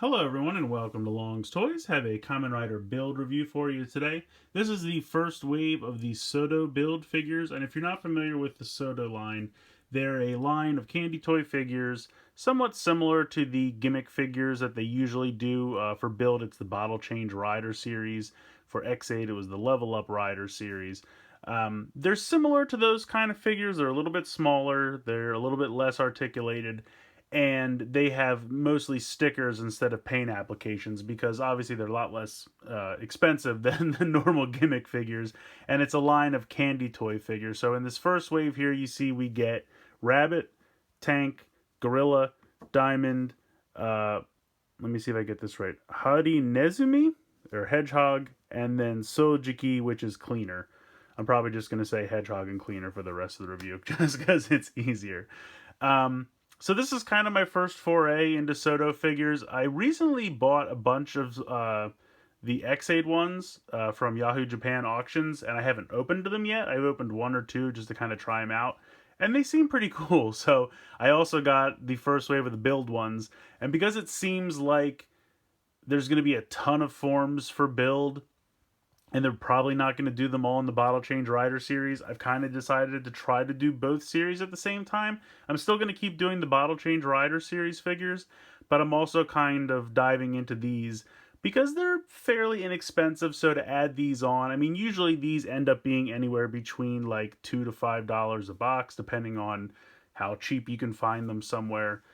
Hello everyone and welcome to Long's Toys. Have a Kamen Rider build review for you today. This is the first wave of the Sodo build figures, and if you're not familiar with the Sodo line, they're a line of candy toy figures somewhat similar to the gimmick figures that they usually do. For build, it's the Bottle Change Rider series. For X8, it was the Level Up Rider series. They're similar to those kind of figures. They're a little bit smaller, they're a little bit less articulated, and they have mostly stickers instead of paint applications because obviously they're a lot less expensive than the normal gimmick figures, and it's a line of candy toy figures. So in this first wave here, you see we get Rabbit, Tank, Gorilla, Diamond, let me see if I get this right, Harinezumi, or Hedgehog, and then Soujiki, which is Cleaner. I'm probably just going to say Hedgehog and Cleaner for the rest of the review just because it's easier. So this is kind of my first foray into Sodo figures. I recently bought a bunch of the X8 ones from Yahoo Japan auctions, and I haven't opened them yet. I've opened one or two just to kind of try them out, and they seem pretty cool. So I also got the first wave of the build ones, and because it seems like there's going to be a ton of forms for build, and they're probably not going to do them all in the Bottle Change Rider series, I've kind of decided to try to do both series at the same time. I'm still going to keep doing the Bottle Change Rider series figures, but I'm also kind of diving into these because they're fairly inexpensive. So to add these on, I mean, usually these end up being anywhere between like $2 to $5 a box, depending on how cheap you can find them somewhere.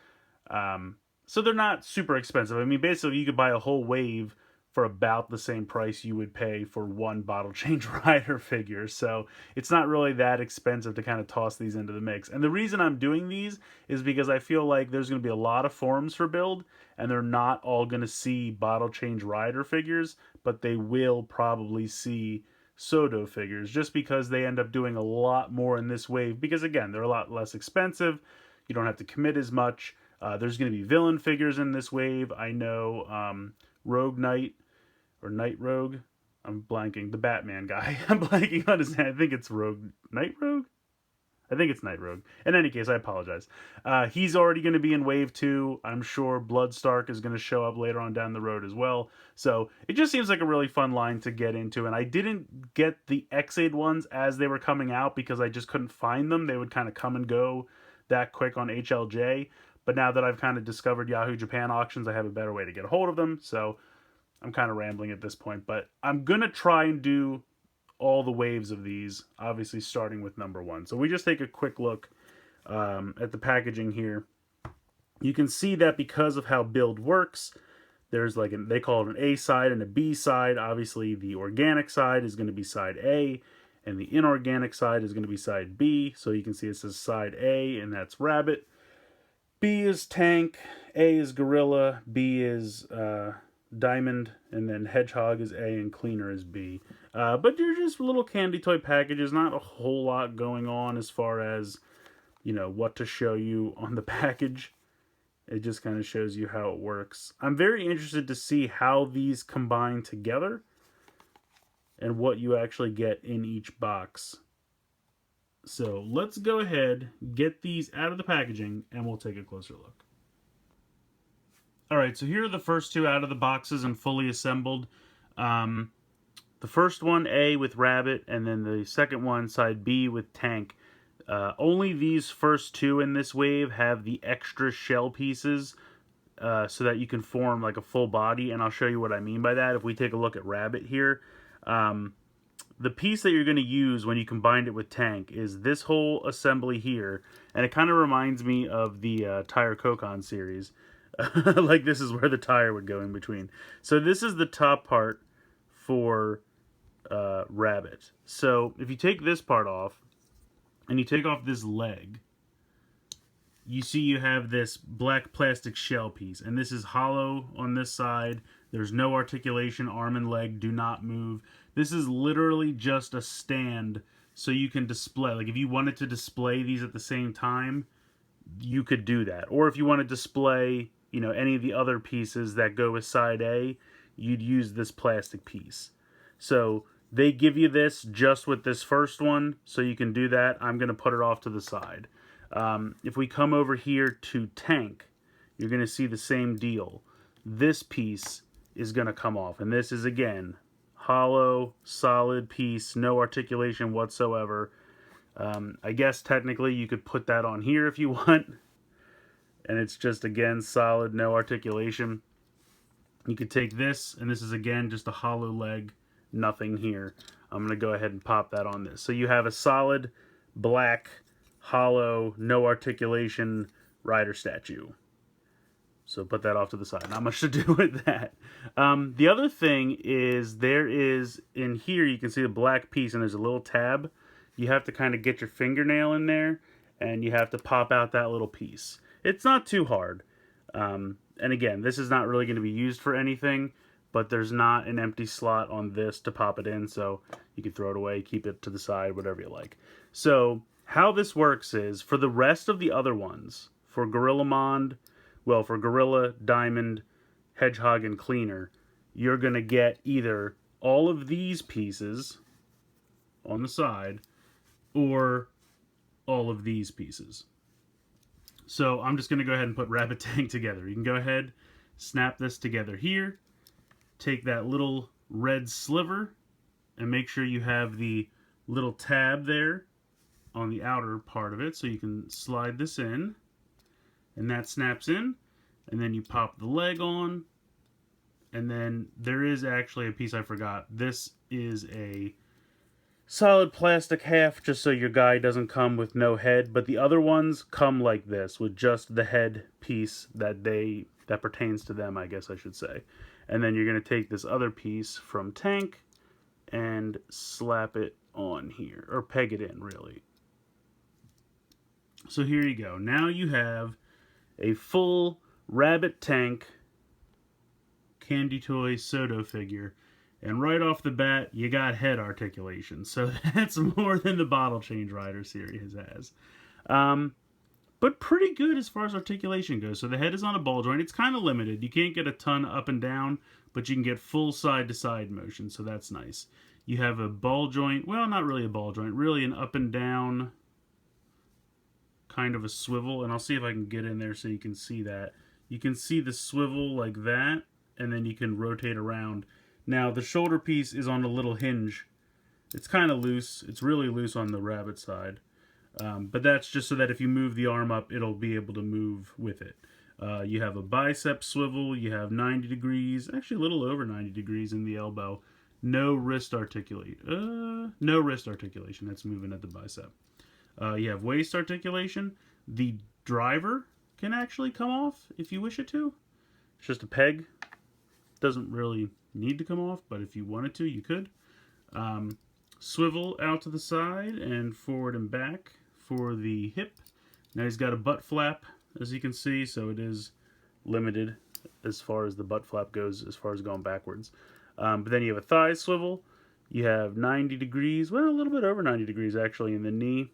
So they're not super expensive. I mean, basically, you could buy a whole wave for about the same price you would pay for one Bottle Change Rider figure. So it's not really that expensive to kind of toss these into the mix. And the reason I'm doing these is because I feel like there's going to be a lot of forms for build, and they're not all going to see Bottle Change Rider figures, but they will probably see Sodo figures just because they end up doing a lot more in this wave. Because again, they're a lot less expensive. You don't have to commit as much. There's going to be villain figures in this wave. I know Rogue Knight, or Night Rogue. I'm blanking. The Batman guy. I'm blanking on his name. I think it's Rogue. Night Rogue? I think it's Night Rogue. In any case, I apologize. He's already going to be in Wave 2. I'm sure Bloodstark is going to show up later on down the road as well. So it just seems like a really fun line to get into. And I didn't get the X8 ones as they were coming out because I just couldn't find them. They would kind of come and go that quick on HLJ. But now that I've kind of discovered Yahoo Japan auctions, I have a better way to get a hold of them. So I'm kind of rambling at this point, but I'm going to try and do all the waves of these, obviously starting with number one. So we just take a quick look at the packaging here. You can see that because of how build works, there's like they call it an A side and a B side. Obviously, the organic side is going to be side A, and the inorganic side is going to be side B. So you can see it says side A, and that's Rabbit. B is Tank, A is Gorilla, B is Diamond, and then Hedgehog is A and Cleaner is B. But they're just little candy toy packages, not a whole lot going on as far as, you know, what to show you on the package. It just kind of shows you how it works. I'm very interested to see how these combine together and what you actually get in each box. So let's go ahead, get these out of the packaging, and we'll take a closer look. Alright, so here are the first two out of the boxes and fully assembled. The first one, A, with Rabbit, and then the second one, side B, with Tank. Only these first two in this wave have the extra shell pieces so that you can form like a full body, and I'll show you what I mean by that. If we take a look at Rabbit here, the piece that you're going to use when you combine it with Tank is this whole assembly here, and it kind of reminds me of the Tire Kokon series. Like this is where the tire would go in between. So this is the top part for Rabbit. So if you take this part off and you take off this leg, you see you have this black plastic shell piece, and this is hollow on this side. There's no articulation. Arm and leg do not move. This is literally just a stand so you can display. Like if you wanted to display these at the same time, you could do that. Or if you want to display, you know, any of the other pieces that go with side A, you'd use this plastic piece. So they give you this just with this first one, so you can do that. I'm going to put it off to the side. If we come over here to Tank, you're going to see the same deal. this piece is going to come off. And this is, again, hollow, solid piece, no articulation whatsoever. I guess technically you could put that on here if you want. And it's just, again, solid, no articulation. You could take this, and this is, again, just a hollow leg, nothing here. I'm going to go ahead and pop that on this. So you have a solid, black, hollow, no articulation rider statue. So put that off to the side. Not much to do with that. The other thing is there is, in here, you can see a black piece, and there's a little tab. You have to kind of get your fingernail in there, and you have to pop out that little piece. It's not too hard. And again, this is not really going to be used for anything, but there's not an empty slot on this to pop it in, so you can throw it away, keep it to the side, whatever you like. So how this works is, for the rest of the other ones, for Gorillamon, well, for Gorilla, Diamond, Hedgehog, and Cleaner, you're going to get either all of these pieces on the side, or all of these pieces. So I'm just going to go ahead and put Rabbit Tank together. You can go ahead, snap this together here, take that little red sliver, and make sure you have the little tab there on the outer part of it, so you can slide this in, and that snaps in, and then you pop the leg on, and then there is actually a piece I forgot. This is a solid plastic half, just so your guy doesn't come with no head, but the other ones come like this, with just the head piece that pertains to them, I guess I should say. And then you're going to take this other piece from Tank and slap it on here, or peg it in, really. So here you go. Now you have a full Rabbit Tank Candy Toy Sodo figure. And right off the bat, you got head articulation. So that's more than the Bottle Change Rider series has. But pretty good as far as articulation goes. So the head is on a ball joint. It's kind of limited. You can't get a ton up and down, but you can get full side-to-side motion, so that's nice. You have a ball joint. Well, not really a ball joint. Really an up and down kind of a swivel. And I'll see if I can get in there so you can see that. You can see the swivel like that, and then you can rotate around. Now, the shoulder piece is on a little hinge. It's kind of loose. It's really loose on the rabbit side. But that's just so that if you move the arm up, it'll be able to move with it. You have a bicep swivel. You have 90 degrees. Actually, a little over 90 degrees in the elbow. No wrist articulation. No wrist articulation. That's moving at the bicep. You have waist articulation. The driver can actually come off if you wish it to. It's just a peg. Doesn't really need to come off, but if you wanted to, you could. Swivel out to the side and forward and back for the hip. Now he's got a butt flap, as you can see, so it is limited as far as the butt flap goes, as far as going backwards. But then you have a thigh swivel. You have 90 degrees, well, a little bit over 90 degrees actually in the knee.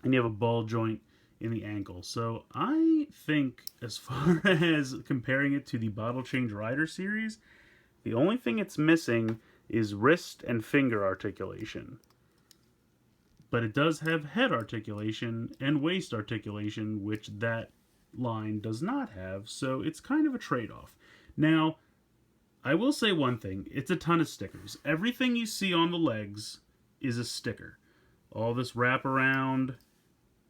And you have a ball joint in the ankle. So I think, as far as comparing it to the Bottle Change Rider series, the only thing it's missing is wrist and finger articulation. But it does have head articulation and waist articulation, which that line does not have, so it's kind of a trade-off. Now, I will say one thing. It's a ton of stickers. Everything you see on the legs is a sticker. All this wraparound,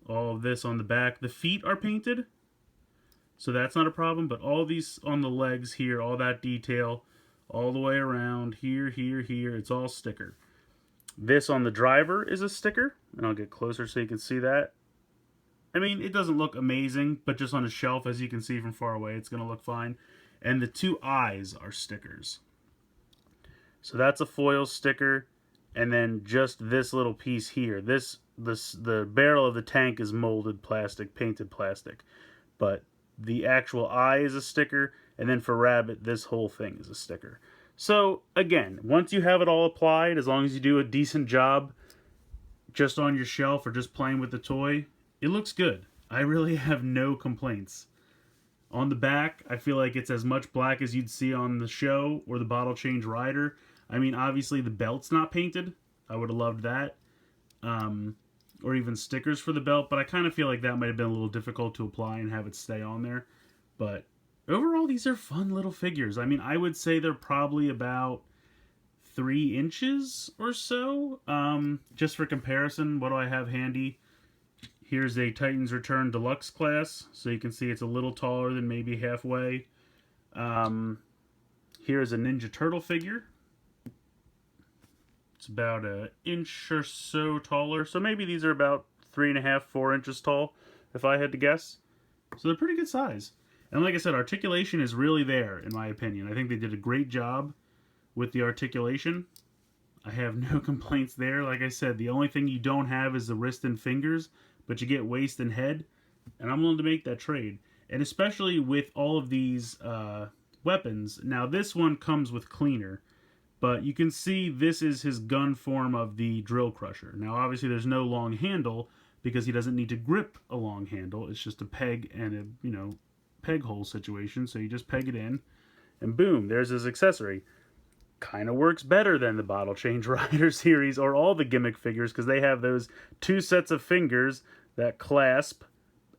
all of this on the back. The feet are painted, so that's not a problem, but all these on the legs here, all that detail, all the way around, here, it's all sticker. This on the driver is a sticker, and I'll get closer so you can see that. I mean, it doesn't look amazing, but just on a shelf, as you can see from far away, it's going to look fine. And the two eyes are stickers. So that's a foil sticker, and then just this little piece here. The barrel of the tank is molded plastic, painted plastic. But the actual eye is a sticker, and then for Rabbit, this whole thing is a sticker. So, again, once you have it all applied, as long as you do a decent job just on your shelf or just playing with the toy, it looks good. I really have no complaints. On the back, I feel like it's as much black as you'd see on the show or the Bottle Change Rider. I mean, obviously the belt's not painted. I would have loved that. Or even stickers for the belt, but I kind of feel like that might have been a little difficult to apply and have it stay on there. But overall, these are fun little figures. I mean, I would say they're probably about 3 inches or so. Just for comparison, what do I have handy? Here's a Titans Return Deluxe class, so you can see it's a little taller than maybe halfway. Here's a Ninja Turtle figure. It's about an inch or so taller, so maybe these are about 3.5, 4 inches tall, if I had to guess. So they're pretty good size. And like I said, articulation is really there, in my opinion. I think they did a great job with the articulation. I have no complaints there. Like I said, the only thing you don't have is the wrist and fingers, but you get waist and head, and I'm willing to make that trade. And especially with all of these weapons. Now, this one comes with Cleaner, but you can see this is his gun form of the Drill Crusher. Now, obviously, there's no long handle because he doesn't need to grip a long handle. It's just a peg and a, peg hole situation. So you just peg it in, and boom, there's his accessory. Kind of works better than the Bottle Change Rider series or all the gimmick figures because they have those 2 sets of fingers that clasp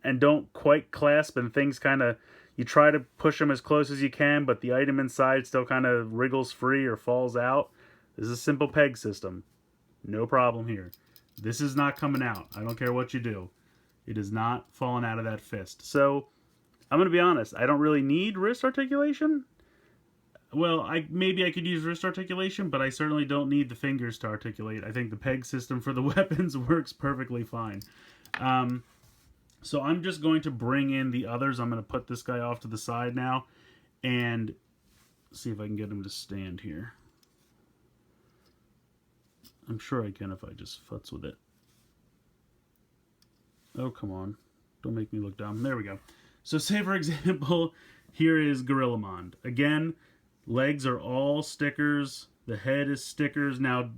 and don't quite clasp, and things kind of, you try to push them as close as you can, but the item inside still kind of wriggles free or falls out. This is a simple peg system. No problem here. This is not coming out. I don't care what you do. It is not falling out of that fist. So, I'm going to be honest. I don't really need wrist articulation. Well, maybe I could use wrist articulation, but I certainly don't need the fingers to articulate. I think the peg system for the weapons works perfectly fine. So I'm just going to bring in the others. I'm going to put this guy off to the side now and see if I can get him to stand here. I'm sure I can if I just futz with it. Oh, come on. Don't make me look dumb. There we go. So say, for example, here is Gorillamon. Again, legs are all stickers. The head is stickers. Now,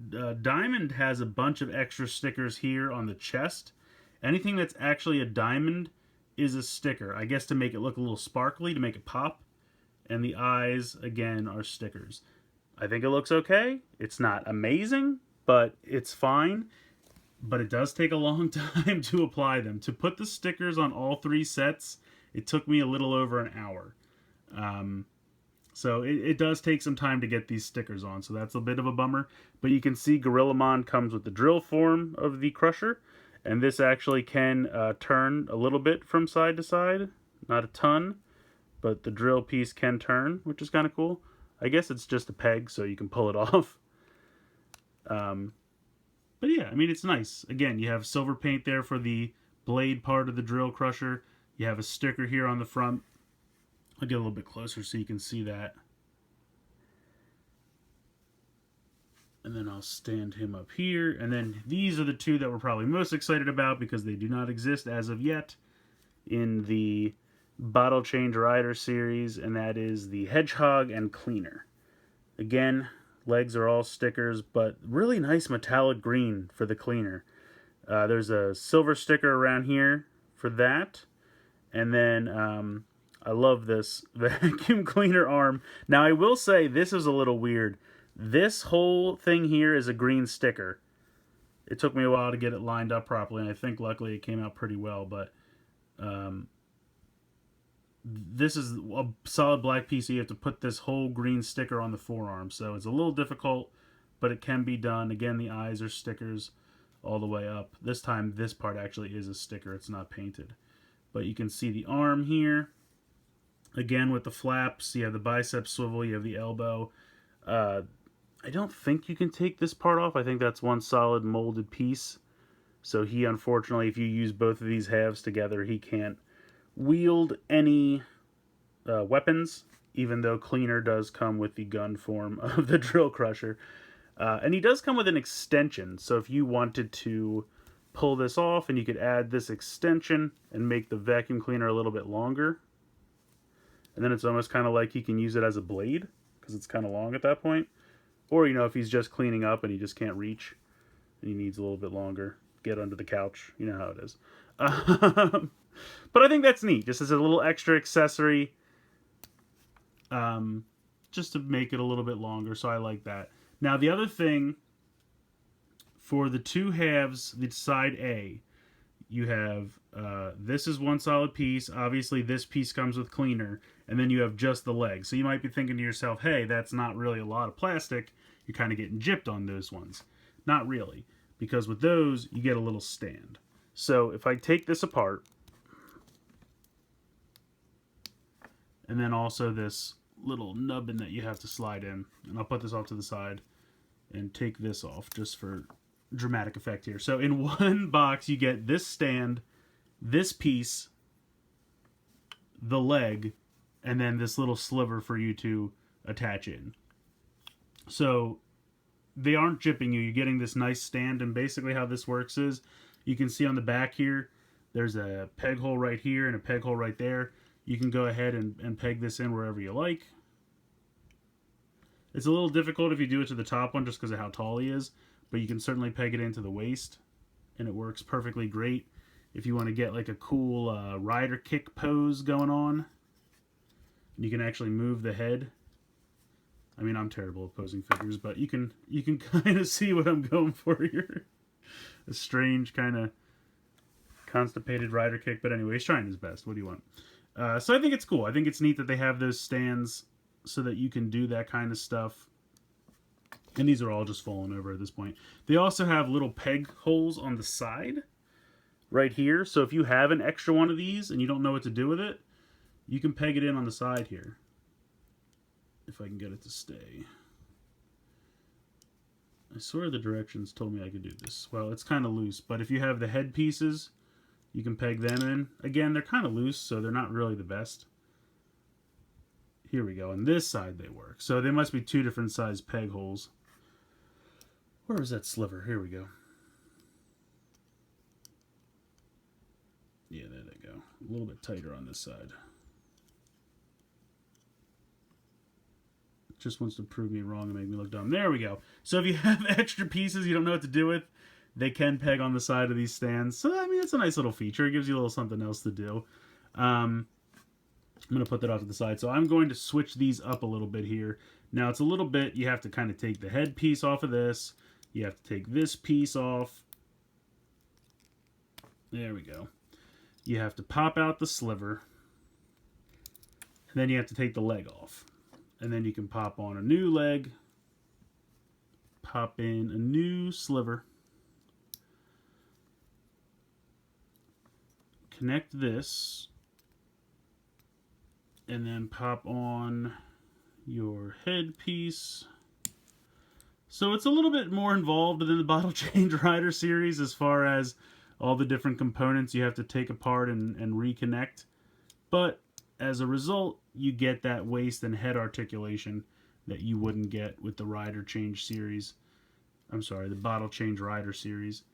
Diamond has a bunch of extra stickers here on the chest. Anything that's actually a diamond is a sticker. I guess to make it look a little sparkly, to make it pop. And the eyes, again, are stickers. I think it looks okay. It's not amazing, but it's fine. But it does take a long time to apply them. To put the stickers on all 3 sets, it took me a little over an hour. So it does take some time to get these stickers on, so that's a bit of a bummer. But you can see Gorillamon comes with the drill form of the Crusher, and this actually can turn a little bit from side to side. Not a ton, but the drill piece can turn, which is kind of cool. I guess it's just a peg, so you can pull it off. But yeah, I mean, it's nice. Again, you have silver paint there for the blade part of the Drill Crusher. You have a sticker here on the front. I'll get a little bit closer so you can see that. And then I'll stand him up here. And then these are the 2 that we're probably most excited about because they do not exist as of yet in the Bottle Change Rider series, and that is the Hedgehog and Cleaner. Again, legs are all stickers, but really nice metallic green for the Cleaner. There's a silver sticker around here for that. And then I love this vacuum cleaner arm. Now, I will say this is a little weird. This whole thing here is a green sticker. It took me a while to get it lined up properly, and I think luckily it came out pretty well, but this is a solid black piece, so you have to put this whole green sticker on the forearm. So it's a little difficult, but it can be done. Again, the eyes are stickers all the way up. This time, this part actually is a sticker. It's not painted. But you can see the arm here. Again, with the flaps, you have the bicep swivel, you have the elbow. I don't think you can take this part off. I think that's one solid molded piece. So he, unfortunately, if you use both of these halves together, he can't wield any weapons, even though Cleaner does come with the gun form of the Drill Crusher. And he does come with an extension, so if you wanted to pull this off, and you could add this extension and make the vacuum cleaner a little bit longer. And then it's almost kind of like he can use it as a blade, because it's kind of long at that point. Or, if he's just cleaning up and he just can't reach, and he needs a little bit longer, get under the couch. You know how it is. But I think that's neat, just as a little extra accessory, just to make it a little bit longer, so I like that. Now, the other thing, for the 2 halves, the side A, You have this is one solid piece. Obviously, this piece comes with cleaner, and then you have just the leg. So you might be thinking to yourself, hey, that's not really a lot of plastic. You're kind of getting gypped on those ones. Not really, because with those, you get a little stand. So if I take this apart, and then also this little nubbin that you have to slide in, and I'll put this off to the side and take this off just for dramatic effect here. So in one box, you get this stand, this piece, the leg, and then this little sliver for you to attach in. So they aren't jipping you. You're getting this nice stand, and basically how this works is you can see on the back here, there's a peg hole right here and a peg hole right there. You can go ahead and peg this in wherever you like. It's a little difficult if you do it to the top one just because of how tall he is, but you can certainly peg it into the waist, and it works perfectly great if you want to get like a cool rider kick pose going on. You can actually move the head. I mean, I'm terrible at posing figures, but you can kind of see what I'm going for here. A strange kind of constipated rider kick, but anyway, he's trying his best. What do you want? So I think it's cool. I think it's neat that they have those stands so that you can do that kind of stuff. And these are all just falling over at this point. They also have little peg holes on the side right here. So if you have an extra one of these and you don't know what to do with it, you can peg it in on the side here. If I can get it to stay. I swear the directions told me I could do this. Well, it's kind of loose, but if you have the head pieces, you can peg them in. Again, they're kind of loose, so they're not really the best. Here we go. On this side they work. So they must be two different size peg holes. Where is that sliver? Here we go. Yeah, there they go. A little bit tighter on this side. Just wants to prove me wrong and make me look dumb. There we go. So if you have extra pieces you don't know what to do with, they can peg on the side of these stands. So, I mean, it's a nice little feature. It gives you a little something else to do. I'm going to put that off to the side. So I'm going to switch these up a little bit here. Now, it's a little bit, you have to kind of take the head piece off of this. You have to take this piece off. There we go. You have to pop out the sliver. And then you have to take the leg off. And then you can pop on a new leg. Pop in a new sliver. Connect this. And then pop on your head piece. So it's a little bit more involved than the Bottle Change Rider series as far as all the different components you have to take apart and reconnect. But as a result, you get that waist and head articulation that you wouldn't get with the Rider Change series. I'm sorry, the Bottle Change Rider series.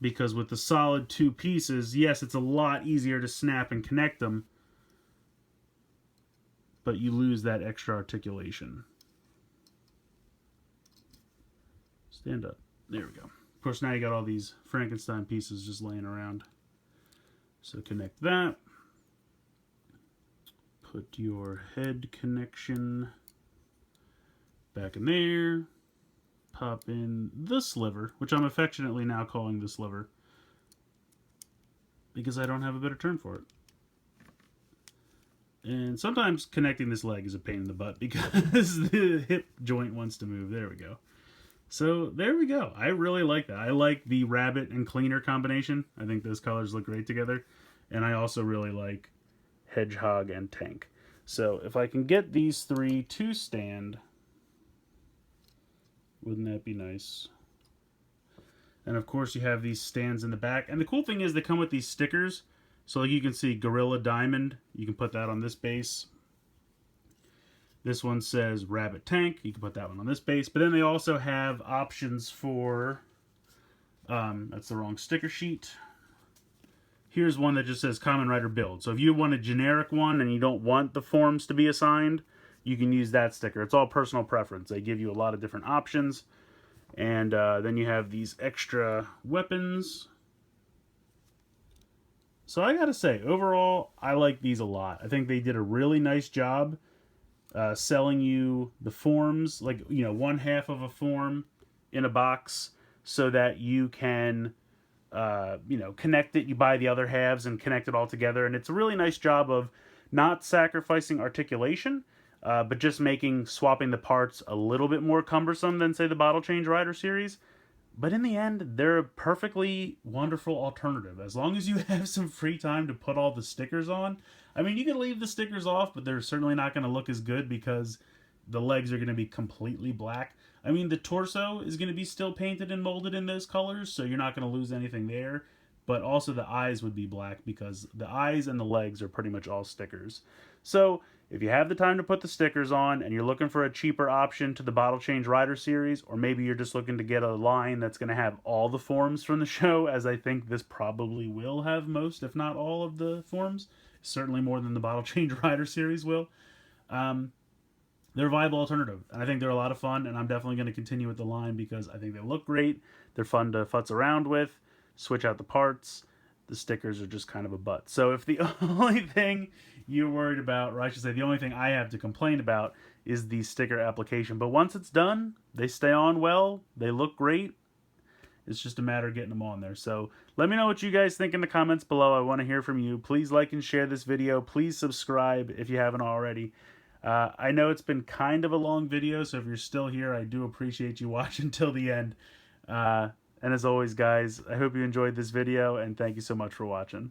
Because with the solid two pieces, yes, it's a lot easier to snap and connect them, but you lose that extra articulation. Stand up. There we go. Of course, now you got all these Frankenstein pieces just laying around. So connect that. Put your head connection back in there. Pop in the sliver, which I'm affectionately now calling the sliver because I don't have a better term for it. And sometimes connecting this leg is a pain in the butt because the hip joint wants to move. There we go. So there we go. I really like that. I like the rabbit and cleaner combination. I think those colors look great together. And I also really like hedgehog and tank. So if I can get these three to stand, wouldn't that be nice? And of course you have these stands in the back. And the cool thing is they come with these stickers. So like you can see Gorilla Diamond. You can put that on this base. This one says Rabbit Tank. You can put that one on this base. But then they also have options for... that's the wrong sticker sheet. Here's one that just says Kamen Rider Build. So if you want a generic one and you don't want the forms to be assigned, you can use that sticker. It's all personal preference. They give you a lot of different options. And then you have these extra weapons. So I gotta say, overall, I like these a lot. I think they did a really nice job selling you the forms, like, you know, one half of a form in a box so that you can connect it. You buy the other halves and connect it all together. And it's a really nice job of not sacrificing articulation, but just making swapping the parts a little bit more cumbersome than, say, the Bottle Change Rider series. But in the end, they're a perfectly wonderful alternative. As long as you have some free time to put all the stickers on. I mean, you can leave the stickers off, but they're certainly not going to look as good because the legs are going to be completely black. I mean, the torso is going to be still painted and molded in those colors, so you're not going to lose anything there. But also the eyes would be black because the eyes and the legs are pretty much all stickers. So if you have the time to put the stickers on and you're looking for a cheaper option to the Bottle Change Rider series, or maybe you're just looking to get a line that's going to have all the forms from the show, as I think this probably will have most, if not all, of the forms, certainly more than the Bottle Change Rider series will, they're a viable alternative. And I think they're a lot of fun, and I'm definitely going to continue with the line because I think they look great. They're fun to futz around with, switch out the parts. The stickers are just kind of a butt. So if the only thing you're worried about, or I should say the only thing I have to complain about, is the sticker application. But once it's done, they stay on well, they look great. It's just a matter of getting them on there. So let me know what you guys think in the comments below. I want to hear from you. Please like and share this video. Please subscribe if you haven't already. I know it's been kind of a long video, so if you're still here, I do appreciate you watching till the end. And as always, guys, I hope you enjoyed this video, and thank you so much for watching.